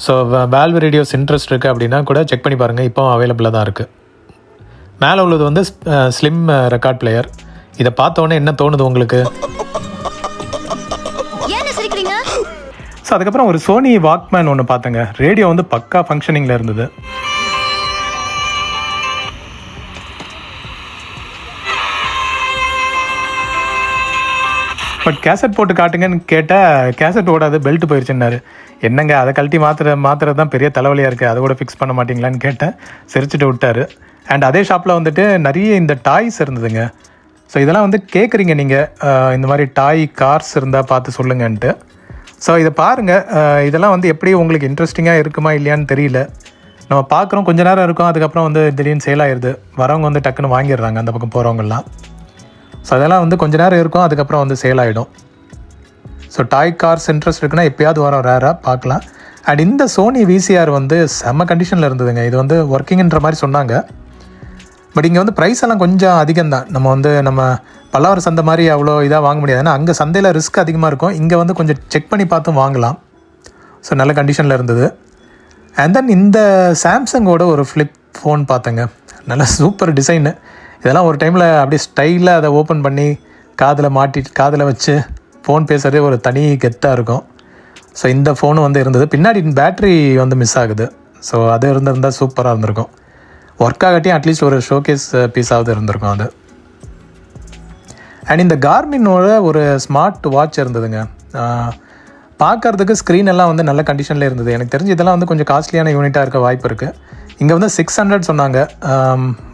So valve radios interest இருக்குது அப்படின்னா கூட செக் பண்ணி பாருங்கள், இப்போ அவைலபிளாக தான் இருக்குது. மேலே உள்ளது வந்து ஸ்லிம் ரெக்கார்ட் பிளேயர். இதை பார்த்தோன்னே என்ன தோணுது உங்களுக்கு? ஸோ அதுக்கப்புறம் ஒரு சோனி வாக்மேன் ஒன்று பார்த்தேங்க. ரேடியோ வந்து பக்கா ஃபங்க்ஷனிங்கில் இருந்தது. பட் கேசட் போட்டு காட்டுங்கன்னு கேட்டால் கேசட் ஓடாது, பெல்ட் போயிடுச்சுன்னாரு. என்னங்க அதை கழட்டி மாற்றுறது தான் பெரிய தலைவலியாக இருக்குது, அதை கூட ஃபிக்ஸ் பண்ண மாட்டிங்களான்னு கேட்டேன். சிரிச்சுட்டு விட்டார். அண்ட் அதே ஷாப்பில் வந்துட்டு நிறைய இந்த டாய்ஸ் இருந்ததுங்க. ஸோ இதெல்லாம் வந்து கேட்குறீங்க நீங்கள், இந்த மாதிரி டாய் கார்ஸ் இருந்தால் பார்த்து சொல்லுங்கன்ட்டு. ஸோ இதை பாருங்கள், இதெல்லாம் வந்து எப்படி உங்களுக்கு இன்ட்ரெஸ்டிங்காக இருக்குமா இல்லையான்னு தெரியல. நம்ம பார்க்குறோம், கொஞ்ச நேரம் இருக்கும், அதுக்கப்புறம் வந்து திடீர்னு சேல் ஆயிடுது. வரவங்க வந்து டக்குன்னு வாங்கிடுறாங்க அந்த பக்கம் போகிறவங்கலாம். ஸோ அதெல்லாம் வந்து கொஞ்ச நேரம் இருக்கும், அதுக்கப்புறம் வந்து சேல் ஆகிடும். ஸோ டாய் கார்ஸ் இன்ட்ரெஸ்ட் இருக்குன்னா எப்போயாவது வரோம், ரேராக பார்க்கலாம். அண்ட் இந்த சோனி VCR வந்து செம்ம கண்டிஷனில் இருந்ததுங்க. இது வந்து ஒர்க்கிங்ன்ற மாதிரி சொன்னாங்க. பட் இங்கே வந்து ப்ரைஸ் எல்லாம் கொஞ்சம் அதிகம்தான். நம்ம பல்லாவரம் சந்தை மாதிரி அவ்வளோ இதாக வாங்க முடியாது. ஏன்னா அங்கே சந்தையில் ரிஸ்க் அதிகமாக இருக்கும், இங்கே வந்து கொஞ்சம் செக் பண்ணி பார்த்தும் வாங்கலாம். ஸோ நல்ல கண்டிஷனில் இருந்தது. அண்ட் தென் இந்த சாம்சங்கோட ஒரு ஃப்ளிப் ஃபோன் பார்த்தேங்க. நல்ல சூப்பர் டிசைனு. இதெல்லாம் ஒரு டைமில் அப்படியே ஸ்டைலாக அதை ஓப்பன் பண்ணி காதில் வச்சு ஃபோன் பேசுகிறதே ஒரு தனி கெத்தாக இருக்கும். ஸோ இந்த ஃபோனு வந்து இருந்தது. பின்னாடி பேட்ரி வந்து மிஸ் ஆகுது. ஸோ அது இருந்திருந்தால் சூப்பராக இருந்திருக்கும். ஒர்க் ஆகட்டியும் அட்லீஸ்ட் ஒரு ஷோகேஸ் பீஸாவது இருந்திருக்கும் அது. அண்ட் இந்த கார்மினோட ஒரு ஸ்மார்ட் வாட்ச் இருந்ததுங்க. பார்க்குறதுக்கு ஸ்க்ரீன் எல்லாம் வந்து நல்ல கண்டிஷனில் இருந்தது. எனக்கு தெரிஞ்சு இதெல்லாம் வந்து கொஞ்சம் காஸ்ட்லியான யூனிட்டாக இருக்க வாய்ப்பு இருக்குது. இங்கே வந்து 600 சொன்னாங்க.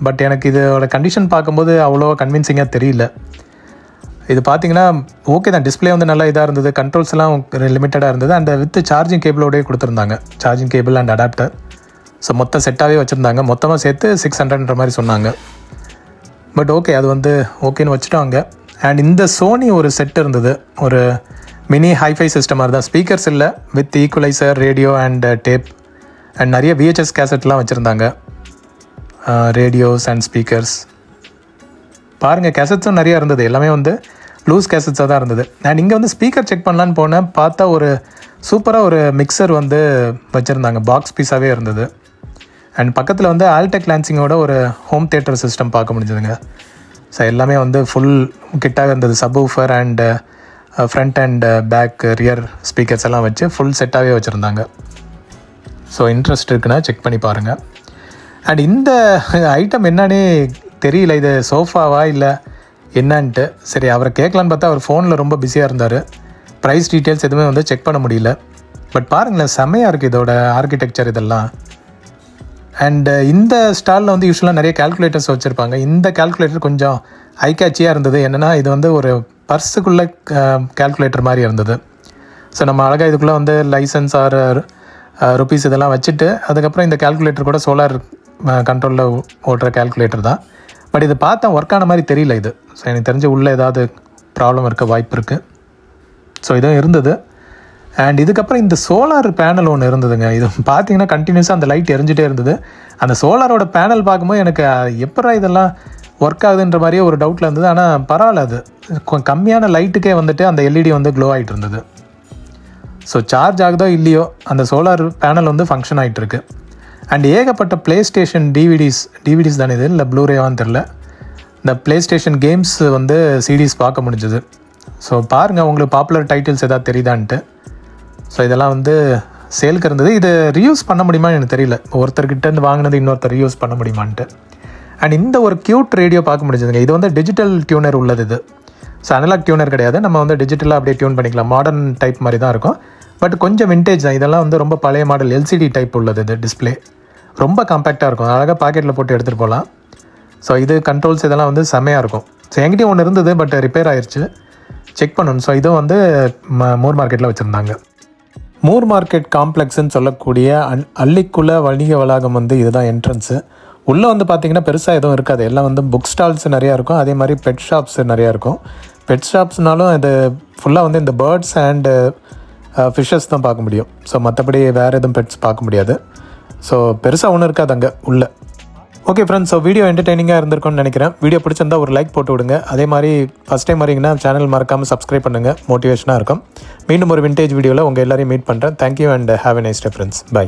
பட் எனக்கு இதோட கண்டிஷன் பார்க்கும்போது அவ்வளோ கன்வின்சிங்காக தெரியல. இது பார்த்தீங்கன்னா ஓகே தான், டிஸ்பிளே வந்து நல்லா இதாக இருந்தது, கண்ட்ரோல்ஸ் எல்லாம் லிமிட்டடாக இருந்தது. அண்ட் வித் சார்ஜிங் கேபிளோடய கொடுத்துருந்தாங்க, charging cable and adapter. So மொத்த செட்டாகவே வச்சுருந்தாங்க. மொத்தமாக சேர்த்து 600ன்ற மாதிரி சொன்னாங்க. பட் ஓகே, அது வந்து ஓகேன்னு வச்சுட்டாங்க. அண்ட் இந்த சோனி ஒரு செட் இருந்தது, ஒரு மினி ஹைஃபை சிஸ்டம் மாதிரி தான். ஸ்பீக்கர்ஸ் இல்லை, with equaliser, radio and tape and நிறைய VHS கேசட்லாம் வச்சுருந்தாங்க. ரேடியோஸ் அண்ட் ஸ்பீக்கர்ஸ் பாருங்கள், கேசட்ஸும் நிறையா இருந்தது. எல்லாமே வந்து லூஸ் கேசட்ஸாக தான் இருந்தது. அண்ட் இங்கே வந்து ஸ்பீக்கர் செக் பண்ணலான்னு போனேன், பார்த்தா ஒரு சூப்பராக ஒரு மிக்சர் வந்து வச்சுருந்தாங்க, பாக்ஸ் பீஸாகவே இருந்தது. அண்ட் பக்கத்தில் வந்து ஆல்டெக் லான்சிங்கோட ஒரு ஹோம் தியேட்டர் சிஸ்டம் பார்க்க முடிஞ்சதுங்க. ஸோ எல்லாமே வந்து ஃபுல் கிட்டாக இருந்தது. Subwoofer and front and back rear speakers எல்லாம் வச்சு ஃபுல் செட்டாகவே வச்சுருந்தாங்க. ஸோ இன்ட்ரெஸ்ட் இருக்குன்னா செக் பண்ணி பாருங்கள். அண்ட் இந்த ஐட்டம் என்னன்னே தெரியல, இது சோஃபாவா இல்லை என்னன்ட்டு. சரி, அவரை கேட்கலான்னு பார்த்தா அவர் ஃபோனில் ரொம்ப பிஸியாக இருந்தார். ப்ரைஸ் டீட்டெயில்ஸ் எதுவுமே வந்து செக் பண்ண முடியல. பட் பாருங்களேன், செம்மையாக இருக்குது இதோட ஆர்கிடெக்சர் இதெல்லாம். அண்டு இந்த ஸ்டாலில் வந்து யூஸ்வலாக நிறைய கேல்குலேட்டர்ஸ் வச்சுருப்பாங்க. இந்த கேல்குலேட்டர் கொஞ்சம் ஐ கேட்சியாக இருந்தது. என்னென்னா இது வந்து ஒரு பர்ஸுக்குள்ளே கேல்குலேட்டர் மாதிரி இருந்தது. ஸோ நம்ம அழகாக இதுக்குள்ளே வந்து லைசன்ஸ் ஆர் ருபீஸ் இதெல்லாம் வச்சுட்டு அதுக்கப்புறம் இந்த கேல்குலேட்டர் கூட சோலார் கண்ட்ரோலில் ஓட்டுற கேல்குலேட்டர் தான். பட் இது பார்த்தா ஒர்க் ஆன மாதிரி தெரியல இது. ஸோ எனக்கு தெரிஞ்ச உள்ளே ஏதாவது ப்ராப்ளம் இருக்க வாய்ப்பு இருக்குது. ஸோ இதுவும் இருந்தது. அண்ட் இதுக்கப்புறம் இந்த சோலார் பேனல் ஒன்று இருந்ததுங்க. இது பார்த்தீங்கன்னா கண்டினியூஸாக அந்த லைட் எரிஞ்சிட்டே இருந்தது. அந்த சோலாரோட பேனல் பார்க்கும்போது எனக்கு எப்படா இதெல்லாம் ஒர்க் ஆகுதுன்ற மாதிரியே ஒரு டவுட்டில் இருந்தது. ஆனால் பரவாயில்ல, அது கம்மியான லைட்டுக்கே வந்துட்டு அந்த எல்இடி வந்து க்ளோ ஆகிட்டு இருந்தது. ஸோ சார்ஜ் ஆகுதோ இல்லையோ அந்த சோலார் பேனல் வந்து ஃபங்க்ஷன் ஆகிட்டு இருக்கு. அண்ட் ஏகப்பட்ட ப்ளே ஸ்டேஷன் டிவிடிஸ் தானே இது, இல்லை ப்ளூரேவான்னு தெரில, இந்த ப்ளே ஸ்டேஷன் கேம்ஸ் வந்து சிடிஸ் பார்க்க முடிஞ்சது. ஸோ பாருங்கள், உங்களுக்கு பாப்புலர் டைட்டில்ஸ் எதாவது தெரியுதான்ட்டு. ஸோ இதெல்லாம் வந்து சேலுக்கு இருந்தது. இது ரீயூஸ் பண்ண முடியுமான்னு எனக்கு தெரியல, ஒருத்தர்கிட்டேருந்து வாங்கினது இன்னொருத்தர் ரீயூஸ் பண்ண முடியுமான்ட்டு. அண்ட் இந்த ஒரு க்யூட் ரேடியோ பார்க்க முடிஞ்சதுங்க. இது வந்து டிஜிட்டல் டியூனர் உள்ளது இது. ஸோ அனலாக் டியூனர் கிடையாது, நம்ம வந்து டிஜிட்டலாக அப்படியே டியூன் பண்ணிக்கலாம். மாடர்ன் டைப் மாதிரி தான் இருக்கும், பட் கொஞ்சம் விண்டேஜ் தான். இதெல்லாம் வந்து ரொம்ப பழைய மாடல் LCD டைப் உள்ளது. இது டிஸ்பிளே ரொம்ப காம்பேக்டாக இருக்கும், அழகாக பாக்கெட்டில் போட்டு எடுத்துகிட்டு போகலாம். ஸோ இது கண்ட்ரோல்ஸ் இதெல்லாம் வந்து செம்மையாக இருக்கும். ஸோ என்கிட்டயும் ஒன்று இருந்தது, பட் ரிப்பேர் ஆயிடுச்சு, செக் பண்ணணும். ஸோ இதுவும் வந்து மூர் மார்க்கெட்டில் வச்சுருந்தாங்க. மூர் மார்க்கெட் காம்ப்ளெக்ஸ்ன்னு சொல்லக்கூடிய அள்ளிக்குள்ள வணிக வளாகம் வந்து இதுதான் என்ட்ரன்ஸு. உள்ளே வந்து பார்த்திங்கன்னா பெருசாக எதுவும் இருக்காது, எல்லாம் வந்து புக் ஸ்டால்ஸ் நிறையா இருக்கும், அதே மாதிரி பெட் ஷாப்ஸ் நிறையா இருக்கும். பெட் ஷாப்ஸ்னாலும் இது ஃபுல்லாக வந்து இந்த பேர்ட்ஸ் அண்டு ஃபிஷ்ஷஸ் தான் பார்க்க முடியும். ஸோ மற்றபடி வேறு எதுவும் பெட்ஸ் பார்க்க முடியாது. ஸோ பெருசாக ஒன்றும் இருக்காது அங்கே உள்ள. ஓகே ஃப்ரெண்ட்ஸ், ஸோ வீடியோ என்டர்டெய்னிங்காக இருந்திருக்கும்னு நினைக்கிறேன். வீடியோ பிடிச்சிருந்தா ஒரு லைக் போட்டு விடுங்க. அதே மாதிரி ஃபஸ்ட் டைம் வரீங்கன்னா சேனல் மறக்காமல் சப்ஸ்கிரைப் பண்ணுங்கள், மோட்டிவேஷனாக இருக்கும். மீண்டும் ஒரு விண்டேஜ் வீடியோவில் உங்கள் எல்லாரையும் மீட் பண்ணுறேன். Thank you and have a nice day friends. By.